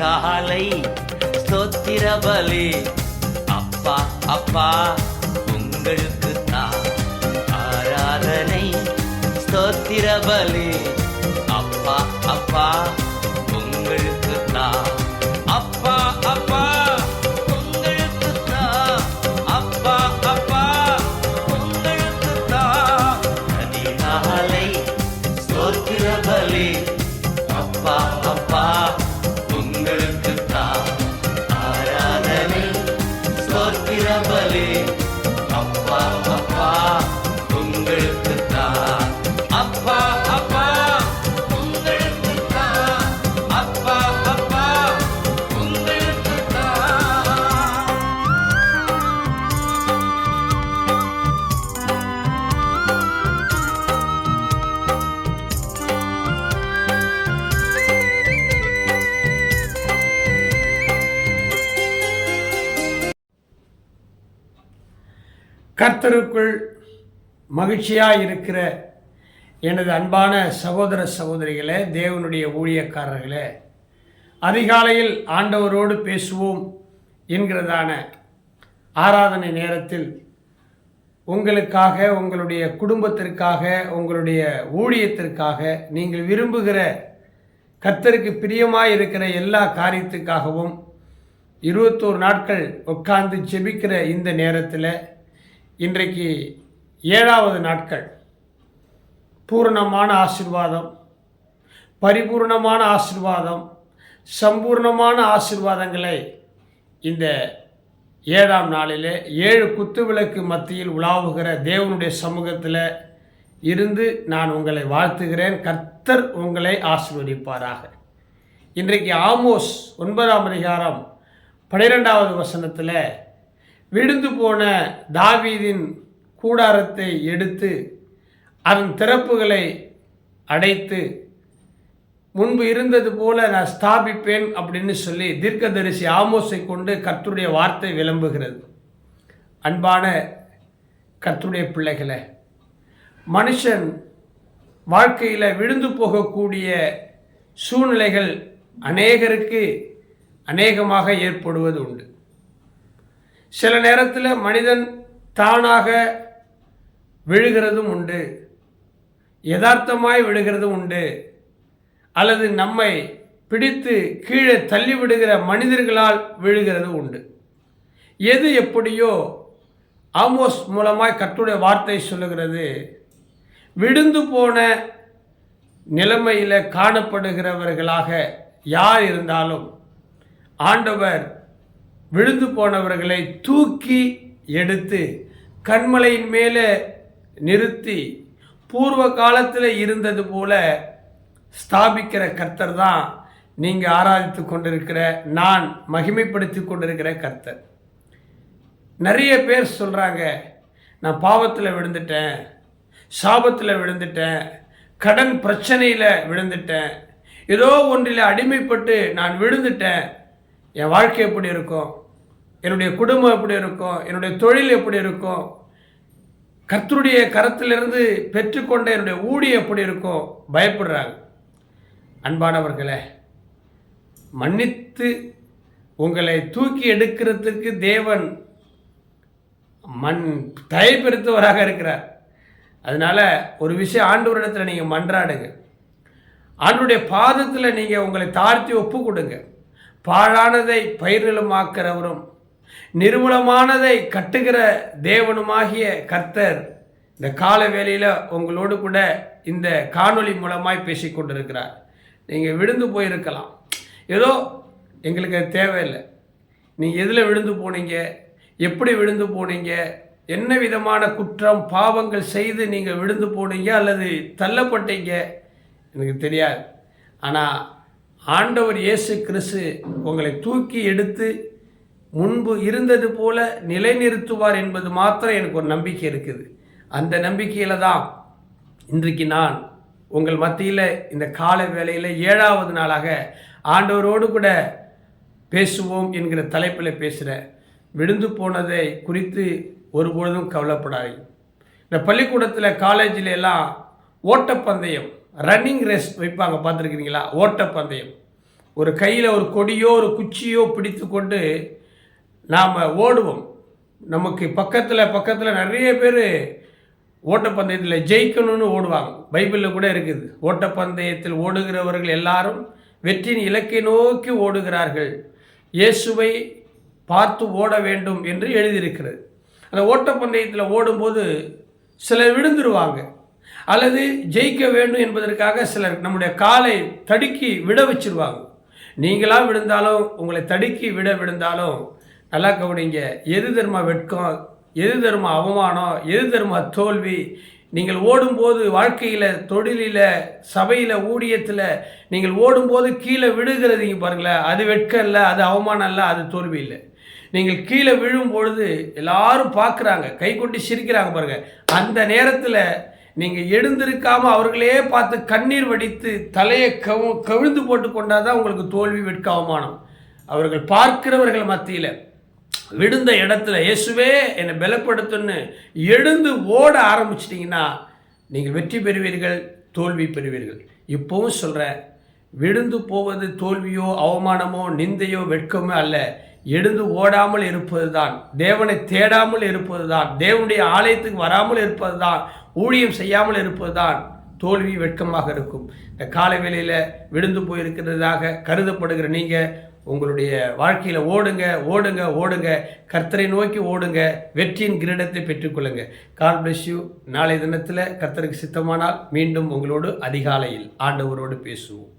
அதிகாலை ஸ்தோத்திர பலி. அப்பா அப்பா உங்களுக்கு தான் ஆராதனை ஸ்தோத்திர பலி. அப்பா அப்பா உங்களுக்கு தான். அப்பா அப்பா உங்களுக்கு தான். அப்பா அப்பா உங்களுக்கு தான் அதிகாலை ஸ்தோத்திர பலி. அப்பா அப்பா உங்களுக்கு தான் ஆராதனை ஸ்தோத்திர பலி. அப்பா அப்பா உங்களுக்கு தான். அப்பா அப்பா உங்களுக்கு தான். அப்பா அப்பா உங்களுக்கு தான். கர்த்தருக்குள் மகிழ்ச்சியாக இருக்கிற எனது அன்பான சகோதர சகோதரிகளே, தேவனுடைய ஊழியக்காரர்களே, அதிகாலையில் ஆண்டவரோடு பேசுவோம் என்கிறதான ஆராதனை நேரத்தில் உங்களுக்காக, உங்களுடைய குடும்பத்திற்காக, உங்களுடைய ஊழியத்திற்காக, நீங்கள் விரும்புகிற கர்த்தருக்கு பிரியமாக இருக்கிற எல்லா காரியத்துக்காகவும் 21 நாட்கள் உட்கார்ந்து ஜெபிக்கிற இந்த நேரத்தில் இன்றைக்கு 7வது நாட்கள். பூரணமான ஆசீர்வாதம், பரிபூர்ணமான ஆசீர்வாதம், சம்பூர்ணமான ஆசீர்வாதங்களை இந்த 7ஆம் நாளிலே 7 குத்துவிளக்கு மத்தியில் உலாவுகிற தேவனுடைய சமூகத்தில் இருந்து நான் உங்களை வாழ்த்துகிறேன். கர்த்தர் உங்களை ஆசீர்வதிப்பாராக. இன்றைக்கு ஆமோஸ் 9ஆம் அதிகாரம் 12வது வசனத்தில் விழுந்து போன தாவீதின் கூடாரத்தை எடுத்து அதன் திறப்புகளை அடைத்து முன்பு இருந்தது போல நான் ஸ்தாபிப்பேன் அப்படின்னு சொல்லி தீர்க்கதரிசி ஆமோஸை கொண்டு கர்த்தருடைய வார்த்தை விளம்புகிறது. அன்பான கர்த்தருடைய பிள்ளைகளை, மனுஷன் வாழ்க்கையில் விழுந்து போகக்கூடிய சூழ்நிலைகள் அநேகருக்கு அநேகமாக ஏற்படுவது உண்டு. சில நேரத்தில் மனிதன் தானாக விழுகிறதும் உண்டு, யதார்த்தமாய் விழுகிறதும் உண்டு, அல்லது நம்மை பிடித்து கீழே தள்ளி விடுகிற மனிதர்களால் விழுகிறது உண்டு. எது எப்படியோ ஆமோஸ் மூலமாய் கர்த்தருடைய வார்த்தை சொல்லுகிறது, விழுந்து போன நிலைமையில் காணப்படுகிறவர்களாக யார் இருந்தாலும் ஆண்டவர் விழுந்து போனவர்களை தூக்கி எடுத்து கண்மலையின் மேலே நிறுத்தி பூர்வ காலத்தில் இருந்தது போல ஸ்தாபிக்கிற கர்த்தர் தான் நீங்கள் ஆராதித்து கொண்டிருக்கிற, நான் மகிமைப்படுத்தி கொண்டிருக்கிற கர்த்தர். நிறைய பேர் சொல்கிறாங்க, நான் பாவத்தில் விழுந்துட்டேன், சாபத்தில் விழுந்துட்டேன், கடன் பிரச்சனையில் விழுந்துட்டேன், ஏதோ ஒன்றில் அடிமைப்பட்டு நான் விழுந்துட்டேன், என் வாழ்க்கை எப்படி இருக்கும், என்னுடைய குடும்பம் எப்படி இருக்கும், என்னுடைய தொழில் எப்படி இருக்கும், கர்த்தருடைய கரத்திலிருந்து பெற்றுக்கொண்ட என்னுடைய ஊழியம் எப்படி இருக்கும், பயப்படுறாங்க. அன்பானவர்களே, மன்னித்து உங்களை தூக்கி எடுக்கிறதுக்கு தேவன் தயை பெருத்தவராக இருக்கிறார். அதனால் ஒரு விஷயம், ஆண்டவரிடத்தில் நீங்கள் மன்றாடுங்க, ஆண்டவருடைய பாதத்தில் நீங்கள் உங்களை தாழ்த்தி ஒப்பு கொடுங்க. பாழானதை பயிர்களுமாக்கிறவரும் நிர்மூலமானதை கட்டுகிற தேவனுமாகிய கர்த்தர் இந்த கால வேளையில் உங்களோடு கூட இந்த காணொளி மூலமாய் பேசிக்கொண்டிருக்கிறார். நீங்கள் விழுந்து போயிருக்கலாம், ஏதோ எங்களுக்கு அது தேவையில்லை, நீங்கள் எதில் விழுந்து போனீங்க, எப்படி விழுந்து போனீங்க, என்ன விதமான குற்றம் பாவங்கள் செய்து நீங்கள் விழுந்து போனீங்க அல்லது தள்ளப்பட்டீங்க எனக்கு தெரியாது. ஆனால் ஆண்டவர் இயேசு கிறிஸ்து உங்களை தூக்கி எடுத்து முன்பு இருந்தது போல நிலைநிறுத்துவார் என்பது மாத்திரம் எனக்கு ஒரு நம்பிக்கை இருக்குது. அந்த நம்பிக்கையில் தான் இன்றைக்கு நான் உங்கள் மத்தியில் இந்த கால வேளையில் 7வது நாளாக ஆண்டவரோடு கூட பேசுவோம் என்கிற தலைப்பில் பேசுகிறேன். விழுந்து போனதை குறித்து ஒருபொழுதும் கவலைப்படாது. இந்த பள்ளிக்கூடத்தில் காலேஜில் எல்லாம் ஓட்டப்பந்தயம், ரன்னிங் ரேஸ் வைப்பாங்க, பார்த்துருக்கிறீங்களா? ஓட்டப்பந்தயம் ஒரு கையில் ஒரு கொடியோ ஒரு குச்சியோ பிடித்து கொண்டு நாம் ஓடுவோம். நமக்கு பக்கத்தில் நிறைய பேர் ஓட்டப்பந்தயத்தில் ஜெயிக்கணும்னு ஓடுவாங்க. பைபிளில் கூட இருக்குது, ஓட்டப்பந்தயத்தில் ஓடுகிறவர்கள் எல்லாரும் வெற்றியின் இலக்கை நோக்கி ஓடுகிறார்கள், இயேசுவை பார்த்து ஓட வேண்டும் என்று எழுதியிருக்கிறது. அந்த ஓட்டப்பந்தயத்தில் ஓடும்போது சிலர் விழுந்துருவாங்க, அல்லது ஜெயிக்க வேண்டும் என்பதற்காக சிலர் நம்முடைய காலை தடுக்கி விட வச்சிருவாங்க. நீங்களாக விழுந்தாலும் உங்களை தடுக்கி விழுந்தாலும் நல்லா கவனிங்க, எது தருமா வெட்கம், எது தருமா அவமானம், எது தருமா தோல்வி. நீங்கள் ஓடும்போது வாழ்க்கையில், தொழிலில், சபையில், ஊழியத்தில் நீங்கள் ஓடும்போது கீழே விழுகிறதீங்க பாருங்களேன், அது வெட்கம் இல்லை, அது அவமானம் இல்லை, அது தோல்வி இல்லை. நீங்கள் கீழே விழும் பொழுது எல்லாரும் பார்க்குறாங்க, கை கொட்டி சிரிக்கிறாங்க பாருங்கள். அந்த நேரத்தில் நீங்கள் எழுந்திருக்காமல் அவர்களே பார்த்து கண்ணீர் வடித்து தலையை கவிழ்ந்து போட்டு கொண்டால் தான் உங்களுக்கு தோல்வி, வெட்க, அவமானம். அவர்கள் பார்க்கிறவர்கள் மத்தியில் விழுந்த இடத்துல இயேசுவே என்னை பலப்படுத்துன்னு எழுந்து ஓட ஆரம்பிச்சிட்டிங்கன்னா நீங்கள் வெற்றி பெறுவீர்கள், தோல்வி பெறுவீர்கள். இப்போவும் சொல்கிறேன், விழுந்து போவது தோல்வியோ அவமானமோ நிந்தையோ வெட்கமோ அல்ல. எழுந்து ஓடாமல் இருப்பது தான், தேவனை தேடாமல் இருப்பது தான், தேவனுடைய ஆலயத்துக்கு வராமல் இருப்பது தான், ஊழியம் செய்யாமல் இருப்பது தான் தோல்வி, வெட்கமாக இருக்கும். இந்த காலை வேளையில் விழுந்து போயிருக்கிறதாக கருதப்படுகிற நீங்கள் உங்களுடைய வாழ்க்கையில் ஓடுங்க ஓடுங்க ஓடுங்க, கர்த்தரை நோக்கி ஓடுங்க, வெற்றியின் கிரீடத்தை பெற்றுக்கொள்ளுங்க. God bless you. நாளை தினத்தில் கர்த்தருக்கு சித்தமானால் மீண்டும் உங்களோடு அதிகாலையில் ஆண்டவரோடு பேசுவோம்.